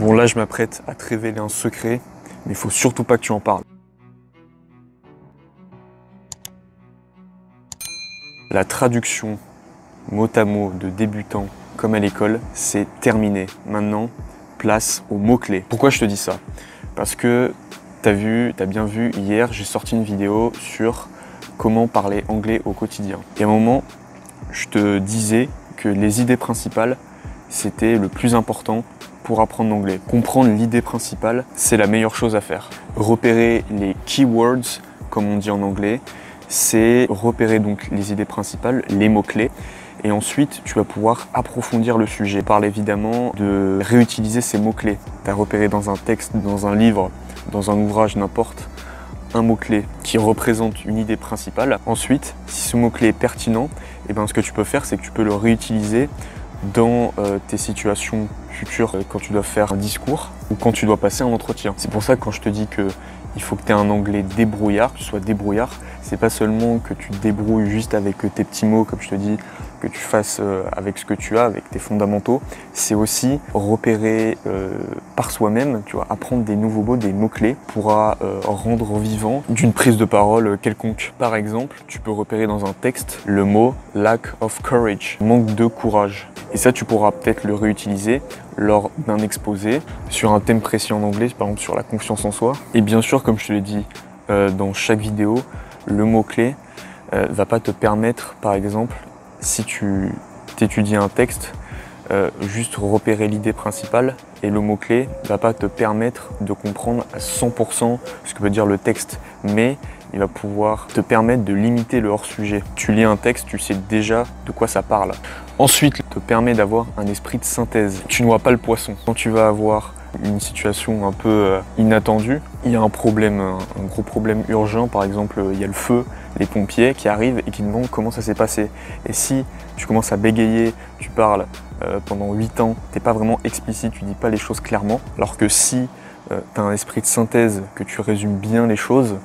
Bon là je m'apprête à te révéler un secret, mais il faut surtout pas que tu en parles. La traduction mot à mot de débutant comme à l'école, c'est terminé. Maintenant, place aux mots-clés. Pourquoi je te dis ça? Parce que t'as bien vu, hier j'ai sorti une vidéo sur comment parler anglais au quotidien. Et à un moment, je te disais que les idées principales, c'était le plus important pour apprendre l'anglais. Comprendre l'idée principale, c'est la meilleure chose à faire. Repérer les keywords, comme on dit en anglais, c'est repérer donc les idées principales, les mots-clés. Et ensuite, tu vas pouvoir approfondir le sujet. Je parle évidemment de réutiliser ces mots-clés. Tu as repéré dans un texte, dans un livre, dans un ouvrage, n'importe, un mot-clé qui représente une idée principale. Ensuite, si ce mot-clé est pertinent, eh ben, ce que tu peux faire, c'est que tu peux le réutiliser dans tes situations futures, quand tu dois faire un discours ou quand tu dois passer un entretien. C'est pour ça que quand je te dis que il faut que tu aies un anglais débrouillard, que tu sois débrouillard, c'est pas seulement que tu te débrouilles juste avec tes petits mots, comme je te dis, que tu fasses avec ce que tu as, avec tes fondamentaux, c'est aussi repérer par soi-même, tu vois, apprendre des nouveaux mots, des mots-clés, pourra rendre vivant d'une prise de parole quelconque. Par exemple, tu peux repérer dans un texte le mot « lack of courage », manque de courage. Et ça, tu pourras peut-être le réutiliser lors d'un exposé sur un thème précis en anglais, par exemple sur la confiance en soi. Et bien sûr, comme je te l'ai dit dans chaque vidéo, le mot-clé va pas te permettre, par exemple, si tu t'étudies un texte, juste repérer l'idée principale et le mot-clé va pas te permettre de comprendre à 100% ce que veut dire le texte, mais il va pouvoir te permettre de limiter le hors-sujet. Tu lis un texte, tu sais déjà de quoi ça parle. Ensuite, il te permet d'avoir un esprit de synthèse. Tu noies pas le poisson. Quand tu vas avoir une situation un peu inattendue, il y a un problème, un gros problème urgent, par exemple, il y a le feu, les pompiers qui arrivent et qui demandent comment ça s'est passé. Et si tu commences à bégayer, tu parles pendant 8 ans, t'es pas vraiment explicite, tu dis pas les choses clairement, alors que si tu as un esprit de synthèse, que tu résumes bien les choses,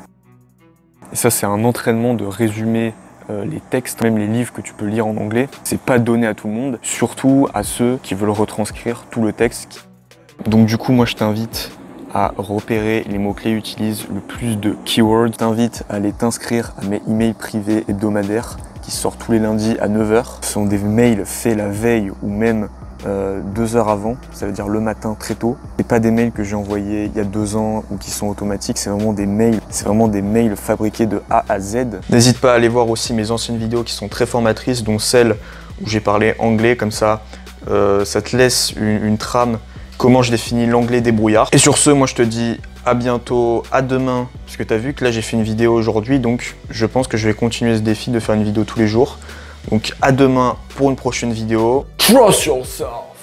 et ça c'est un entraînement de résumer les textes, même les livres que tu peux lire en anglais, c'est pas donné à tout le monde, surtout à ceux qui veulent retranscrire tout le texte. Donc du coup, moi je t'invite à repérer les mots-clés, utilise le plus de keywords. Je t'invite à aller t'inscrire à mes emails privés hebdomadaires qui sortent tous les lundis à 9 h. Ce sont des mails faits la veille ou même 2 heures avant, ça veut dire le matin très tôt. Et pas des mails que j'ai envoyés il y a 2 ans ou qui sont automatiques, c'est vraiment des mails fabriqués de A à Z. N'hésite pas à aller voir aussi mes anciennes vidéos qui sont très formatrices, dont celle où j'ai parlé anglais, comme ça ça te laisse une trame, comment je définis l'anglais débrouillard. Et sur ce, moi je te dis à bientôt, à demain, parce que tu as vu que là j'ai fait une vidéo aujourd'hui, donc je pense que je vais continuer ce défi de faire une vidéo tous les jours. Donc à demain pour une prochaine vidéo. Trust yourself!